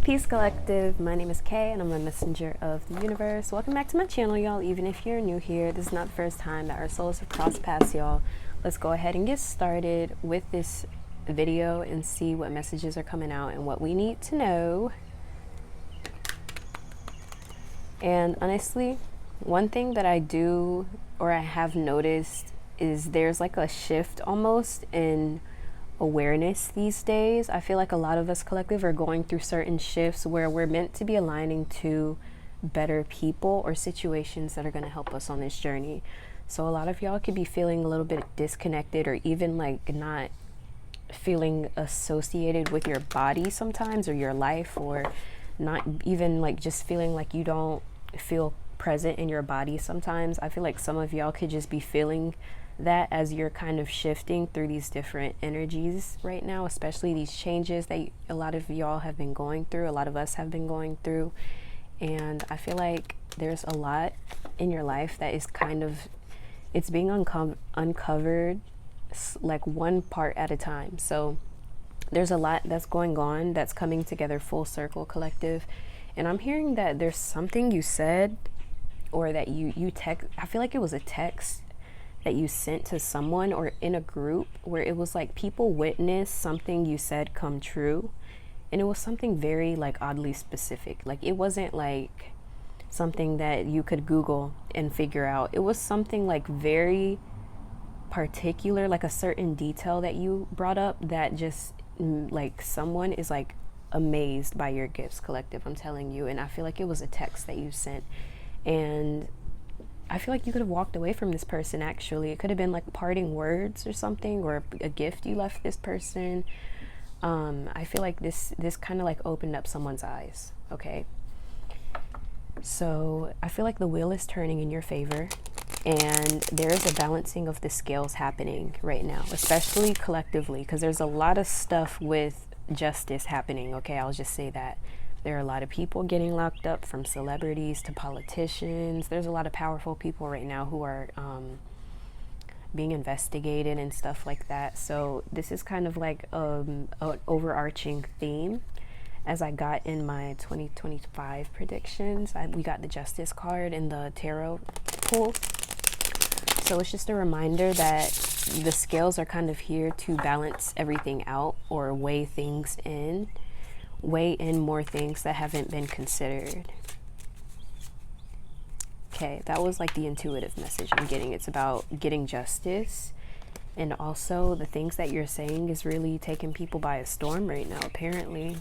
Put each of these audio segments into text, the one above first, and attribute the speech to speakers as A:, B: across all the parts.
A: Peace Collective, my name is Kay and I'm a messenger of the universe. Welcome back to my channel, y'all. Even if you're new here, this is not the first time that our souls have crossed paths, y'all. Let's go ahead and get started with this video and see what messages are coming out and what we need to know. And honestly, one thing that I do or I have noticed is there's like a shift almost in awareness these days. I feel like a lot of us collective are going through certain shifts where we're meant to be aligning to better people or situations that are going to help us on this journey. So a lot of y'all could be feeling a little bit disconnected or even like not feeling associated with your body sometimes or your life, or not even like just feeling like you don't feel present in your body sometimes. I feel like some of y'all could just be feeling that as you're kind of shifting through these different energies right now, especially these changes that a lot of y'all have been going through, a lot of us have been going through. And I feel like there's a lot in your life that is kind of, it's being uncovered like one part at a time. So there's a lot that's going on that's coming together full circle, collective. And I'm hearing that there's something you said or that you text. I feel like it was a text that you sent to someone or in a group where it was like people witnessed something you said come true, and it was something very like oddly specific. Like it wasn't like something that you could Google and figure out. It was something like very particular, like a certain detail that you brought up that just like someone is like amazed by your gifts, collective. I'm telling you. And I feel like it was a text that you sent, and I feel like you could have walked away from this person. Actually, it could have been like parting words or something, or a gift you left this person. I feel like this kind of like opened up someone's eyes. Okay, so I feel like the wheel is turning in your favor, and there is a balancing of the scales happening right now, especially collectively, because there's a lot of stuff with justice happening. Okay, I'll just say that. There are a lot of people getting locked up, from celebrities to politicians. There's a lot of powerful people right now who are being investigated and stuff like that. So this is kind of like an overarching theme. As I got in my 2025 predictions, we got the Justice card in the tarot pool. So it's just a reminder that the scales are kind of here to balance everything out, or weigh in more things that haven't been considered. Okay, that was like the intuitive message I'm getting. It's about getting justice, and also the things that you're saying is really taking people by a storm right now. Apparently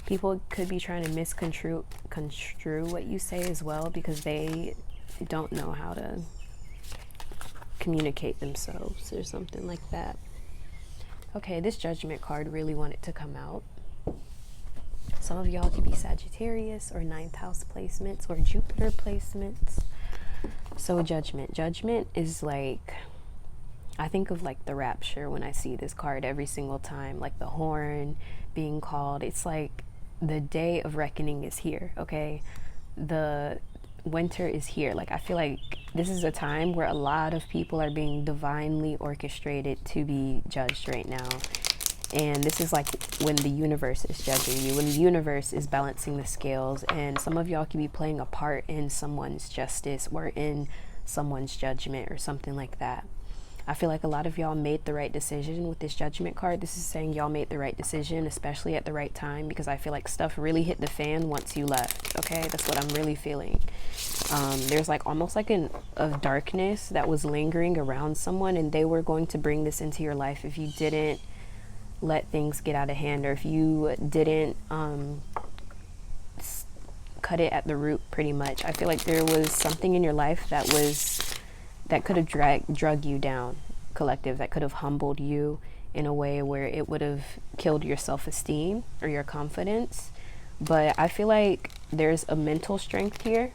A: people could be trying to misconstrue what you say as well, because they don't know how to communicate themselves or something like that. Okay, this Judgment card really wanted to come out. Some of y'all could be Sagittarius or 9th house placements or Jupiter placements. So Judgment is like, I think of like the rapture when I see this card every single time, like the horn being called. It's like the day of reckoning is here, okay? The winter is here. Like I feel like this is a time where a lot of people are being divinely orchestrated to be judged right now. And this is like when the universe is judging you, when the universe is balancing the scales, and some of y'all could be playing a part in someone's justice or in someone's judgment or something like that. I feel like a lot of y'all made the right decision with this Judgment card. This is saying y'all made the right decision, especially at the right time, because I feel like stuff really hit the fan once you left. Okay, that's what I'm really feeling. There's like almost like a darkness that was lingering around someone, and they were going to bring this into your life if you didn't let things get out of hand, or if you didn't cut it at the root, pretty much. I feel like there was something in your life that could have drug you down, collective, that could have humbled you in a way where it would have killed your self-esteem or your confidence. But I feel like there's a mental strength here,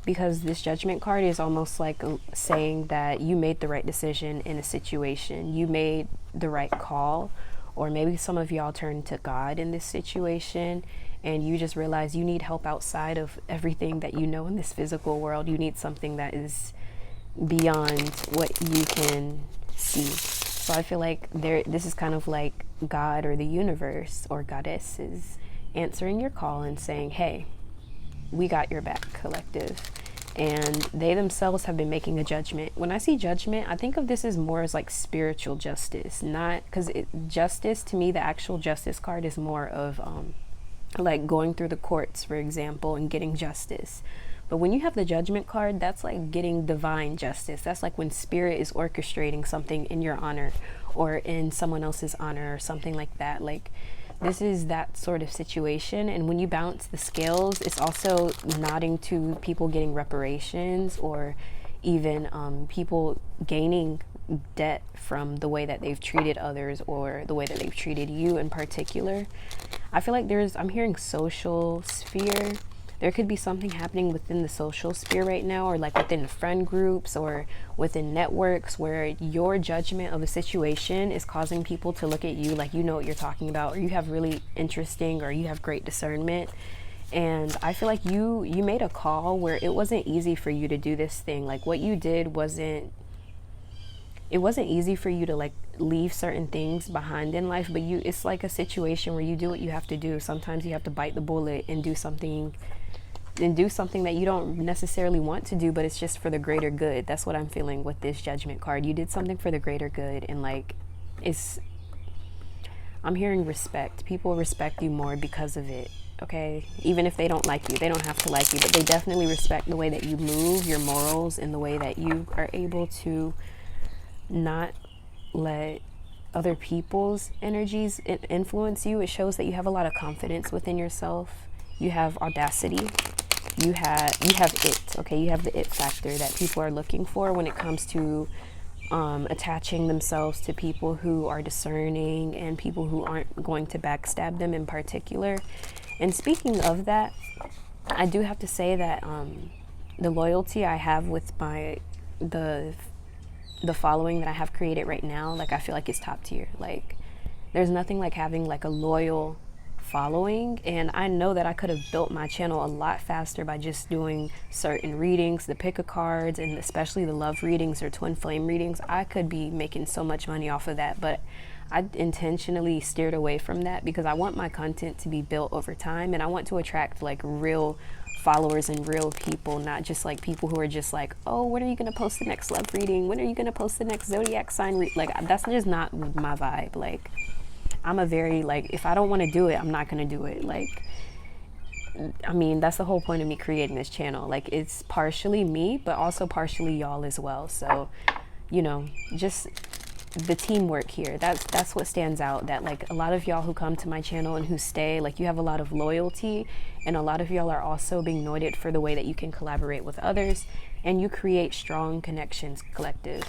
A: because this Judgment card is almost like saying that you made the right decision in a situation, you made the right call. Or maybe some of y'all turned to God in this situation, and you just realize you need help outside of everything that you know in this physical world. You need something that is beyond what you can see. So I feel like this is kind of like God or the universe or goddesses answering your call and saying, hey, we got your back, collective. And they themselves have been making a judgment. When I see judgment, I think of this as more as like spiritual justice, not because justice to me, the actual justice card is more of like going through the courts, for example, and getting justice. But when you have the judgment card, that's like getting divine justice. That's like when spirit is orchestrating something in your honor or in someone else's honor or something like that. Like, this is that sort of situation. And when you balance the scales, it's also nodding to people getting reparations or even people gaining debt from the way that they've treated others or the way that they've treated you in particular. I feel like I'm hearing social sphere. There could be something happening within the social sphere right now, or like within friend groups or within networks, where your judgment of a situation is causing people to look at you like you know what you're talking about, or you have really interesting, or you have great discernment. And I feel like you made a call where it wasn't easy for you to do this thing. Like, what you did wasn't easy for you to like leave certain things behind in life, but it's like a situation where you do what you have to do. Sometimes you have to bite the bullet and do something that you don't necessarily want to do, but it's just for the greater good. That's what I'm feeling with this judgment card. You did something for the greater good, and like, I'm hearing respect. People respect you more because of it. Okay, even if they don't like you, they don't have to like you, but they definitely respect the way that you move, your morals, and the way that you are able to not let other people's energies influence you. It shows that you have a lot of confidence within yourself. You have audacity. You have it. Okay, you have the it factor that people are looking for when it comes to attaching themselves to people who are discerning and people who aren't going to backstab them in particular. And speaking of that, I do have to say that the loyalty I have with the following that I have created right now, like, I feel like it's top tier. Like, there's nothing like having like a loyal following. And I know that I could have built my channel a lot faster by just doing certain readings, the pick a cards, and especially the love readings or twin flame readings. I could be making so much money off of that, but I intentionally steered away from that because I want my content to be built over time, and I want to attract like real followers and real people, not just like people who are just like, oh, when are you going to post the next love reading? When are you going to post the next zodiac sign like, that's just not my vibe. Like, I'm a very, like, if I don't want to do it, I'm not going to do it. Like, I mean, that's the whole point of me creating this channel. Like, it's partially me, but also partially y'all as well. So, you know, just the teamwork here, that's what stands out. That like a lot of y'all who come to my channel and who stay, like, you have a lot of loyalty, and a lot of y'all are also being noted for the way that you can collaborate with others, and you create strong connections, collective.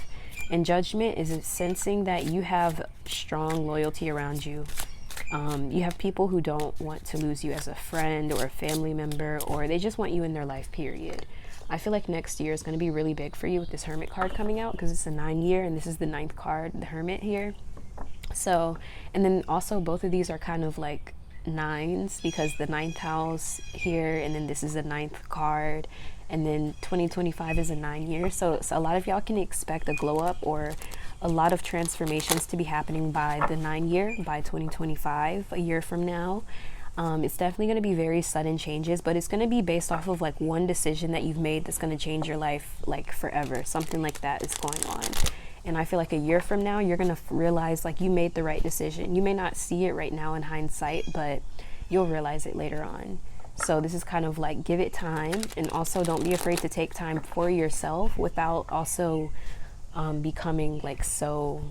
A: And judgment is sensing that you have strong loyalty around you. You have people who don't want to lose you as a friend or a family member, or they just want you in their life, period. I feel like next year is going to be really big for you with this Hermit card coming out, because it's a 9 year and this is the 9th card, the Hermit here. So, and then also both of these are kind of like 9s, because the 9th house here, and then this is the 9th card, and then 2025 is a 9 year. So a lot of y'all can expect a glow up or a lot of transformations to be happening by the 9 year, by 2025, a year from now. It's definitely going to be very sudden changes, but it's going to be based off of like one decision that you've made that's going to change your life like forever. Something like that is going on. And I feel like a year from now, you're going to realize like you made the right decision. You may not see it right now in hindsight, but you'll realize it later on. So this is kind of like, give it time, and also don't be afraid to take time for yourself without also becoming like so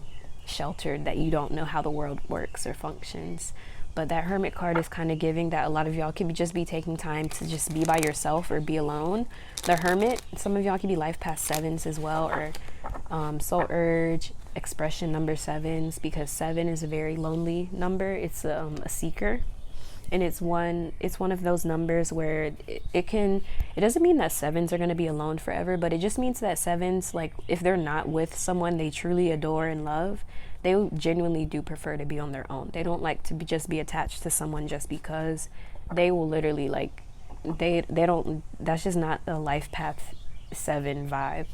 A: sheltered that you don't know how the world works or functions. But that Hermit card is kind of giving that a lot of y'all could just be taking time to just be by yourself or be alone. The Hermit, some of y'all could be life path 7s as well, or soul urge, expression number 7s, because 7 is a very lonely number. It's a seeker. And it's one of those numbers where it doesn't mean that 7s are going to be alone forever, but it just means that 7s, like, if they're not with someone they truly adore and love, they genuinely do prefer to be on their own. They don't like to just be attached to someone just because. They will literally, like, they don't, that's just not a life path 7 vibe.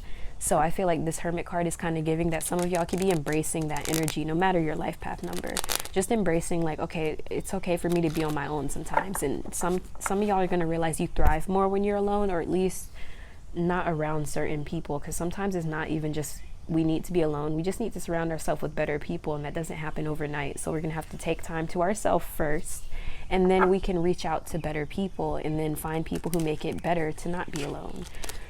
A: So I feel like this Hermit card is kind of giving that some of y'all could be embracing that energy, no matter your life path number. Just embracing like, okay, it's okay for me to be on my own sometimes. And some of y'all are going to realize you thrive more when you're alone, or at least not around certain people. Because sometimes it's not even just we need to be alone. We just need to surround ourselves with better people, and that doesn't happen overnight. So we're going to have to take time to ourselves first, and then we can reach out to better people and then find people who make it better to not be alone.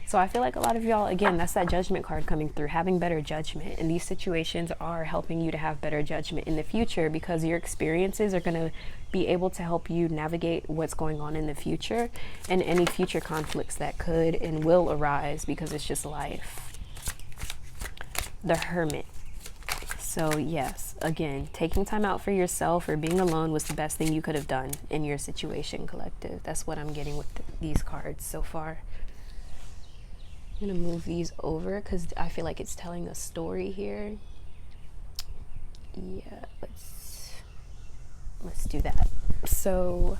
A: So I feel like a lot of y'all, again, that's that judgment card coming through, having better judgment. And these situations are helping you to have better judgment in the future, because your experiences are going to be able to help you navigate what's going on in the future and any future conflicts that could and will arise, because it's just life. The Hermit. So yes, again, taking time out for yourself or being alone was the best thing you could have done in your situation, collective. That's what I'm getting with these cards so far. I'm gonna move these over because I feel like it's telling a story here. Yeah, let's do that. So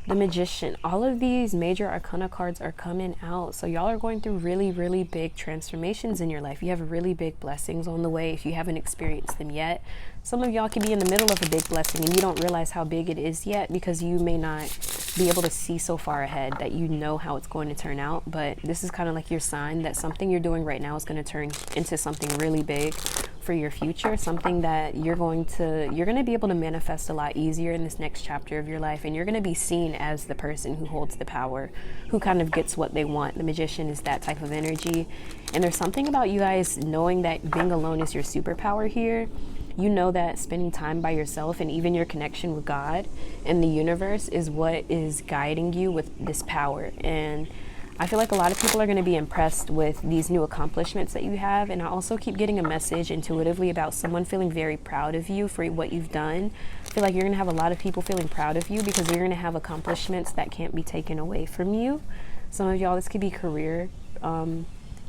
A: the Magician, all of these major arcana cards are coming out. So y'all are going through really, really big transformations in your life. You have really big blessings on the way if you haven't experienced them yet. Some of y'all can be in the middle of a big blessing and you don't realize how big it is yet, because you may not be able to see so far ahead that you know how it's going to turn out. But this is kind of like your sign that something you're doing right now is going to turn into something really big for your future, something that you're going to be able to manifest a lot easier in this next chapter of your life. And you're going to be seen as the person who holds the power, who kind of gets what they want. The Magician is that type of energy. And there's something about you guys knowing that being alone is your superpower here. You know that spending time by yourself and even your connection with God and the universe is what is guiding you with this power. And I feel like a lot of people are going to be impressed with these new accomplishments that you have. And I also keep getting a message intuitively about someone feeling very proud of you for what you've done. I feel like you're going to have a lot of people feeling proud of you because you're going to have accomplishments that can't be taken away from you. Some of y'all, this could be career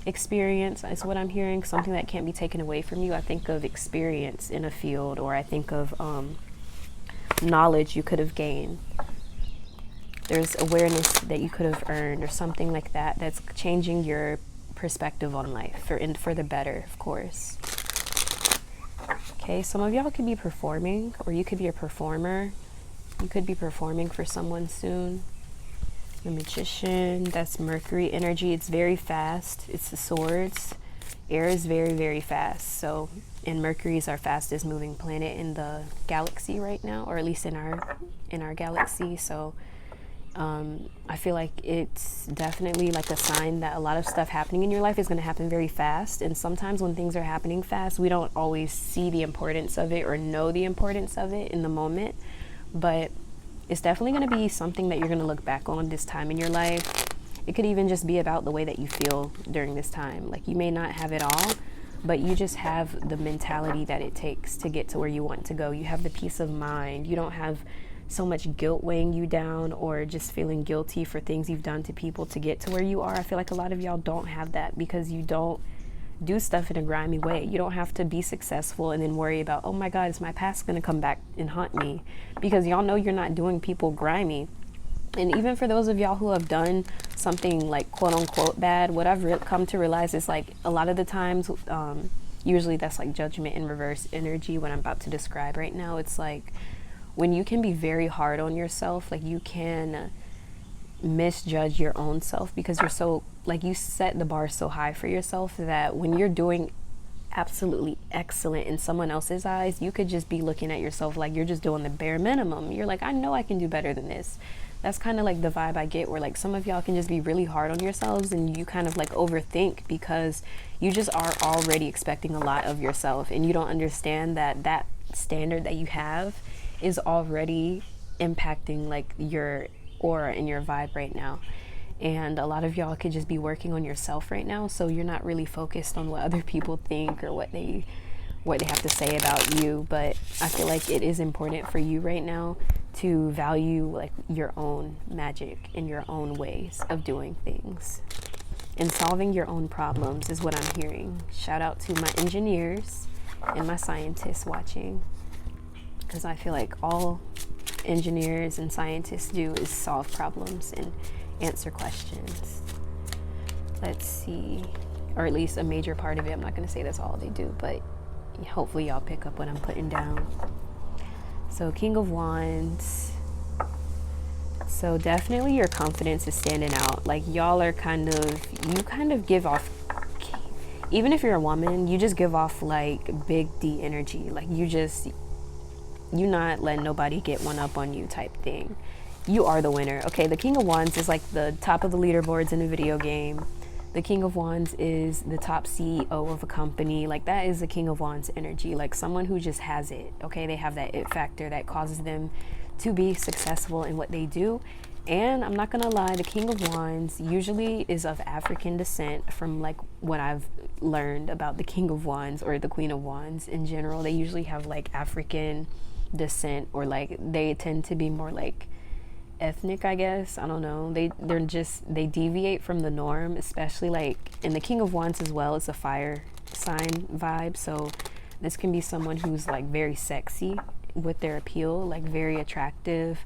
A: experience is what I'm hearing, something that can't be taken away from you. I think of experience in a field, or I think of knowledge you could have gained. There's awareness that you could have earned or something like that that's changing your perspective on life for the better, of course. Okay, some of y'all could be performing, or you could be a performer. You could be performing for someone soon. The Magician, that's Mercury energy. It's very fast. It's the swords. Air is very, very fast. So, and Mercury is our fastest moving planet in the galaxy right now, or at least in our galaxy. So I feel like it's definitely like a sign that a lot of stuff happening in your life is going to happen very fast. And sometimes when things are happening fast, we don't always see the importance of it or know the importance of it in the moment. But it's definitely going to be something that you're going to look back on this time in your life. It could even just be about the way that you feel during this time. Like, you may not have it all, but you just have the mentality that it takes to get to where you want to go. You have the peace of mind. You don't have so much guilt weighing you down, or just feeling guilty for things you've done to people to get to where you are. I feel like a lot of y'all don't have that because you don't do stuff in a grimy way. You don't have to be successful and then worry about, oh my God, is my past going to come back and haunt me? Because y'all know you're not doing people grimy. And even for those of y'all who have done something like quote unquote bad, what I've come to realize is like a lot of the times, usually that's like judgment in reverse energy. What I'm about to describe right now, it's like when you can be very hard on yourself, like you can misjudge your own self because you're so, like, you set the bar so high for yourself that when you're doing absolutely excellent in someone else's eyes, you could just be looking at yourself like you're just doing the bare minimum. You're like, I know I can do better than this. That's kind of like the vibe I get, where like some of y'all can just be really hard on yourselves and you kind of like overthink because you just are already expecting a lot of yourself, and you don't understand that that standard that you have is already impacting like your aura and your vibe right now. And a lot of y'all could just be working on yourself right now, so you're not really focused on what other people think or what they have to say about you. But I feel like it is important for you right now to value like your own magic and your own ways of doing things and solving your own problems is what I'm hearing. Shout out to my engineers and my scientists watching, because I feel like all engineers and scientists do is solve problems and answer questions. Let's see. or at least a major part of it. I'm not going to say that's all they do, but hopefully y'all pick up what I'm putting down. So King of Wands. So definitely your confidence is standing out. Like y'all are you kind of give off, even if you're a woman, you just give off like big D energy. Like you not letting nobody get one up on you type thing. You are the winner. Okay, the King of Wands is like the top of the leaderboards in a video game. The King of Wands is the top CEO of a company. Like that is the King of Wands energy. Like someone who just has it. Okay, they have that it factor that causes them to be successful in what they do. And I'm not gonna lie, the King of Wands usually is of African descent. From like what I've learned about the King of Wands or the Queen of Wands in general, they usually have like African descent, or like they tend to be more like ethnic, I guess. I don't know. They deviate from the norm, especially like in the King of Wands as well. It's a fire sign vibe, so this can be someone who's like very sexy with their appeal, like very attractive,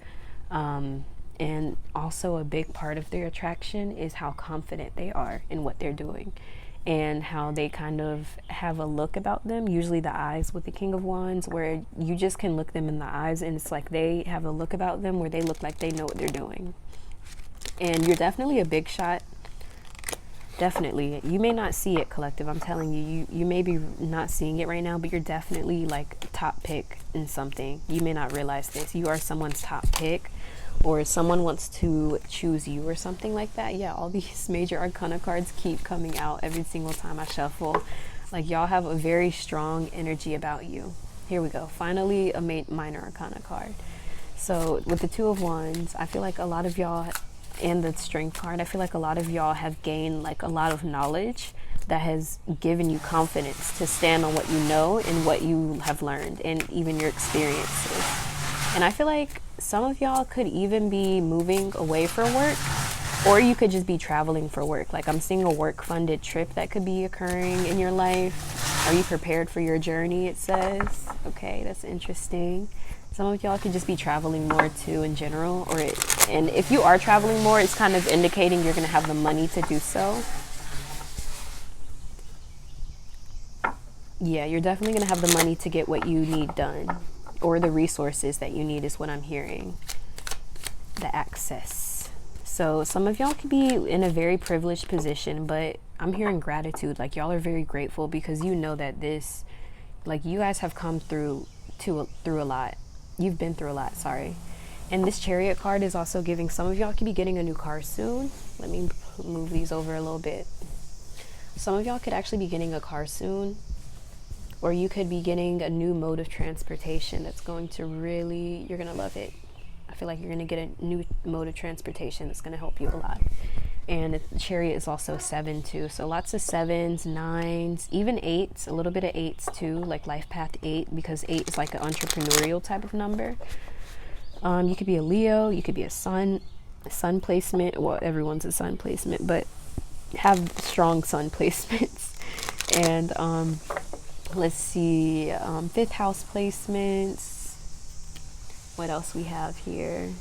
A: and also a big part of their attraction is how confident they are in what they're doing, and how they kind of have a look about them, usually the eyes with the King of Wands, where you just can look them in the eyes and it's like they have a look about them where they look like they know what they're doing. And you're definitely a big shot. Definitely. You may not see it, collective. I'm telling you, you may be not seeing it right now, but you're definitely like top pick in something. You may not realize this. You are someone's top pick, or someone wants to choose you or something like that. Yeah, all these major arcana cards keep coming out every single time I shuffle. Like y'all have a very strong energy about you. Here we go. Finally, a minor arcana card. So with the Two of Wands, I feel like a lot of y'all, and the Strength card, I feel like a lot of y'all have gained like a lot of knowledge that has given you confidence to stand on what you know and what you have learned, and even your experiences. And I feel like some of y'all could even be moving away for work, or you could just be traveling for work. Like I'm seeing a work funded trip that could be occurring in your life. Are you prepared for your journey, it says? Okay, that's interesting. Some of y'all could just be traveling more too in general, and if you are traveling more, it's kind of indicating you're going to have the money to do so. Yeah, you're definitely going to have the money to get what you need done, or the resources that you need is what I'm hearing. The access. So some of y'all could be in a very privileged position, but I'm hearing gratitude. Like y'all are very grateful because you know that this, like you guys have come through a lot. You've been through a lot, sorry. And this Chariot card is also giving some of y'all could be getting a new car soon. Let me move these over a little bit. Some of y'all could actually be getting a car soon, or you could be getting a new mode of transportation that's going to really, you're going to love it. I feel like you're going to get a new mode of transportation that's going to help you a lot. And the Chariot is also 7 too. So lots of 7s, 9s, even 8s, a little bit of 8s too, like life path 8, because 8 is like an entrepreneurial type of number. You could be a Leo, you could be a sun placement. Well, everyone's a sun placement, but have strong sun placements. And let's see, 5th house placements. What else we have here?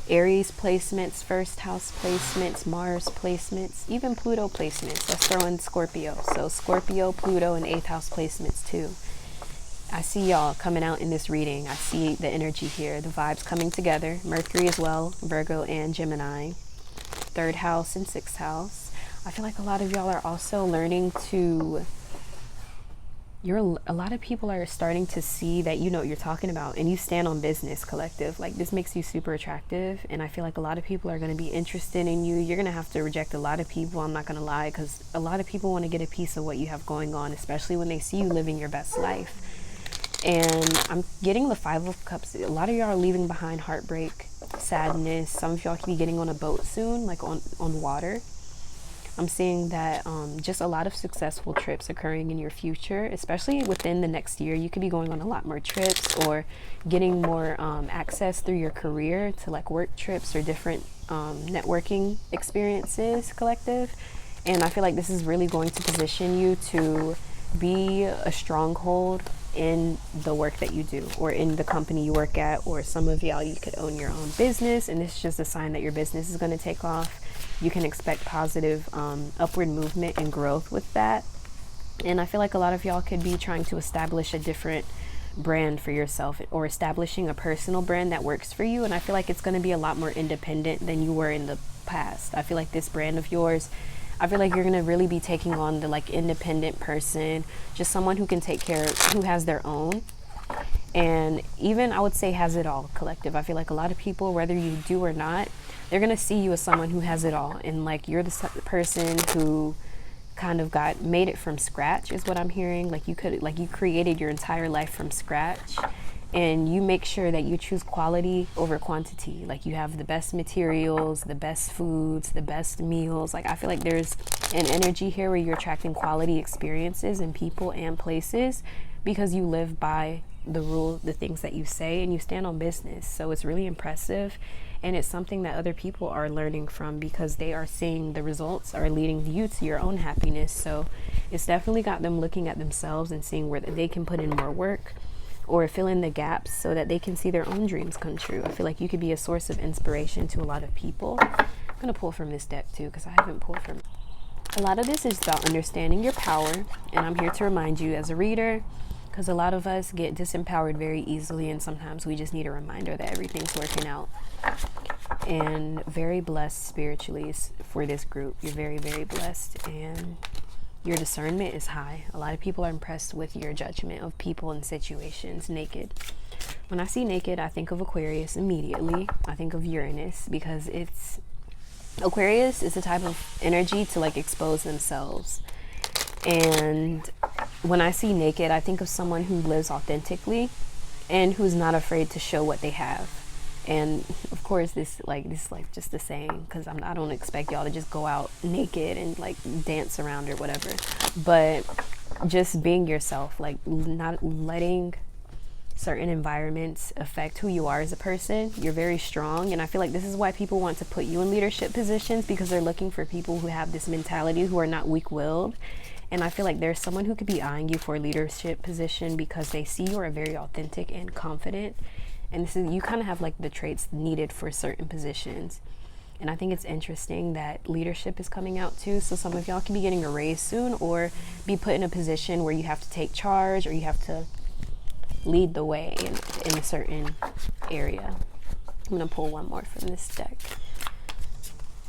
A: Aries placements, 1st house placements, Mars placements, even Pluto placements. Let's throw in Scorpio. So Scorpio, Pluto, and 8th house placements too. I see y'all coming out in this reading. I see the energy here, the vibes coming together. Mercury as well, Virgo and Gemini. 3rd house and 6th house. I feel like a lot of y'all are also learning to, a lot of people are starting to see that you know what you're talking about, and you stand on business, collective. Like this makes you super attractive, and I feel like a lot of people are going to be interested in you. You're going to have to reject a lot of people, I'm not going to lie, because a lot of people want to get a piece of what you have going on, especially when they see you living your best life. And I'm getting the 5 of Cups. A lot of y'all are leaving behind heartbreak, sadness. Some of y'all could be getting on a boat soon, like on water. I'm seeing that just a lot of successful trips occurring in your future, especially within the next year. You could be going on a lot more trips, or getting more access through your career to like work trips or different networking experiences, collective. And I feel like this is really going to position you to be a stronghold in the work that you do, or in the company you work at, or some of y'all, you could own your own business, and this is just a sign that your business is going to take off. you can expect positive upward movement and growth with that. And I feel like a lot of y'all could be trying to establish a different brand for yourself, or establishing a personal brand that works for you. And I feel like it's going to be a lot more independent than you were in the past. I feel like this brand of yours, I feel like you're going to really be taking on the like independent person, just someone who can take care of, who has their own. And even I would say has it all collective. I feel like a lot of people, whether you do or not, they're going to see you as someone who has it all. And like you're the person who kind of made it from scratch is what I'm hearing. Like you created your entire life from scratch, and you make sure that you choose quality over quantity. Like you have the best materials, the best foods, the best meals. Like I feel like there's an energy here where you're attracting quality experiences in people and places because you live by the things that you say, and you stand on business. So it's really impressive, and it's something that other people are learning from because they are seeing the results are leading you to your own happiness. So it's definitely got them looking at themselves and seeing where they can put in more work or fill in the gaps so that they can see their own dreams come true. I feel like you could be a source of inspiration to a lot of people. I'm gonna pull from this deck too, because I haven't pulled from it. A lot of this is about understanding your power, and I'm here to remind you as a reader, because a lot of us get disempowered very easily, and sometimes we just need a reminder that everything's working out. And very blessed spiritually for this group. You're very, very blessed, and your discernment is high. A lot of people are impressed with your judgment of people and situations. Naked. When I see naked, I think of Aquarius immediately. I think of Uranus, because Aquarius is a type of energy to like expose themselves. And when I see naked, I think of someone who lives authentically and who's not afraid to show what they have. And of course, this just a saying, because I don't expect y'all to just go out naked and like dance around or whatever, but just being yourself, like not letting certain environments affect who you are as a person. You're very strong, and I feel like this is why people want to put you in leadership positions, because they're looking for people who have this mentality, who are not weak-willed. And I feel like there's someone who could be eyeing you for a leadership position because they see you are very authentic and confident. And you kind of have like the traits needed for certain positions. And I think it's interesting that leadership is coming out too. So some of y'all could be getting a raise soon, or be put in a position where you have to take charge, or you have to lead the way in a certain area. I'm going to pull one more from this deck.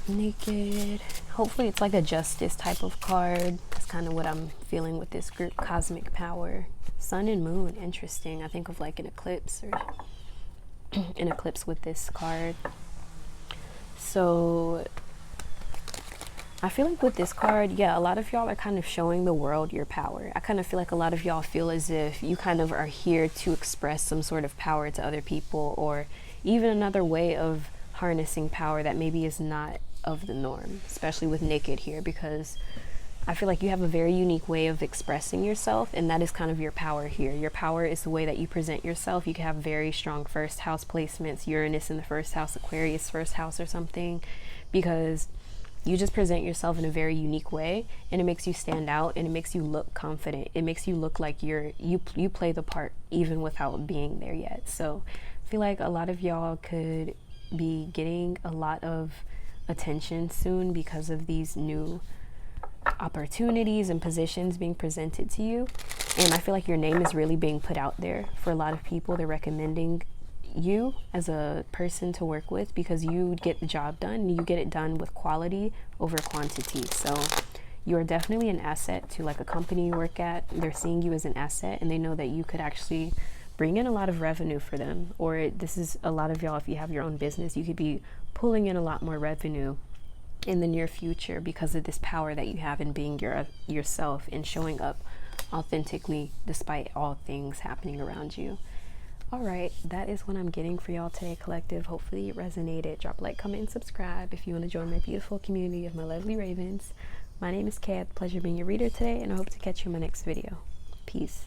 A: Naked. Hopefully it's like a justice type of card. That's kind of what I'm feeling with this group. Cosmic power. Sun and moon. Interesting. I think of like an eclipse, or an eclipse with this card. So I feel like with this card, yeah, a lot of y'all are kind of showing the world your power. I kind of feel like a lot of y'all feel as if you kind of are here to express some sort of power to other people, or even another way of harnessing power that maybe is not of the norm, especially with naked here, because I feel like you have a very unique way of expressing yourself, and that is kind of your power here. Your power is the way that you present yourself. You can have very strong first house placements, Uranus in the first house, Aquarius first house or something, because you just present yourself in a very unique way, and it makes you stand out, and it makes you look confident. It makes you look like you play the part even without being there yet. So I feel like a lot of y'all could be getting a lot of attention soon because of these new opportunities and positions being presented to you. And I feel like your name is really being put out there for a lot of people. They're recommending you as a person to work with because you get the job done, and you get it done with quality over quantity. So you're definitely an asset to like a company you work at. They're seeing you as an asset, and they know that you could actually bring in a lot of revenue for them. Or this is a lot of y'all, if you have your own business, you could be pulling in a lot more revenue in the near future because of this power that you have in being yourself and showing up authentically despite all things happening around you. All right, that is what I'm getting for y'all today, collective. Hopefully it resonated. Drop a like, comment, and subscribe if you want to join my beautiful community of my lovely ravens. My name is Kat. Pleasure being your reader today, and I hope to catch you in my next video. Peace.